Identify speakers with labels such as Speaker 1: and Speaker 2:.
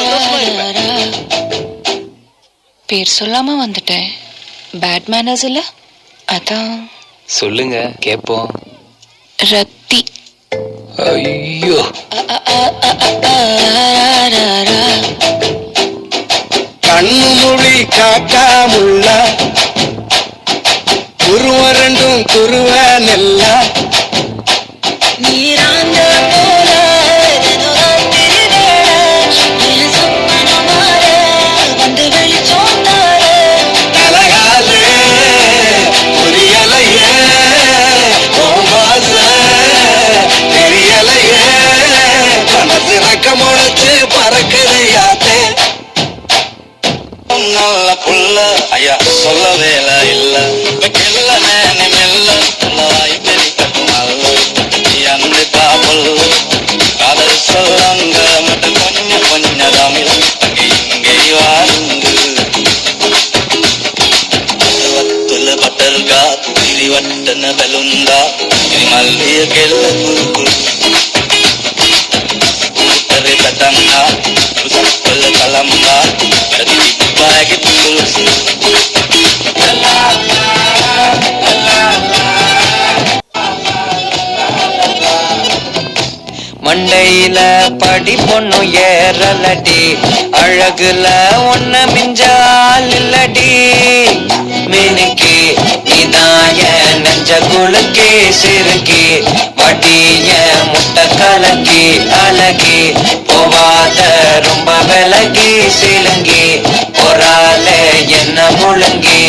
Speaker 1: சந்தோஷமா இருப்பேன்.
Speaker 2: பேர் சொல்லாம வந்துட்டேன். பேட் மேனர்ஸ் இல்ல, அதான்.
Speaker 3: சொல்லுங்க கேப்போம்.
Speaker 2: ரத்தி.
Speaker 3: ஐயோ,
Speaker 4: கண்ணு மொழி காக்காமுள்ள குருவ ரெண்டும் குருவ நெல்ல
Speaker 5: நீராந்த போல வந்து வெளிச்சோம்
Speaker 4: தலகாலே புரியலையே கோமாச தெரியலையே மனசு ரக்க முளைச்சு பறக்குது யாத்தே நல்ல புள்ள ஐயா சொல்ல வேலை இல்ல வெக்கல்ல நேனி மெல்ல வாய் பெரிக்கட்டு நல்ல அந்த காவல் காதல் சொல்லங்க மட்டும் கொஞ்சம் கொஞ்சம் தமிழ் அங்கே இங்கே வாருங்க வத்துல பட்டர்கா திரி வட்டன பலுந்தா இது மல்லிய கெல்ல தட்டங்கா சப்பல் கலம்பா
Speaker 6: மண்டையில படி பொண்ணு ஏறலடி அழகுல ஒன்ன மிஞ்சால் இல்லடி மினுக்கி இதாய நெஞ்ச குலுக்கி சிறுக்கி வட்டிய முட்டை கலக்கி அழகி போவாத ரொம்ப விலகி சிலுங்கி பொறால என்ன முழுங்கி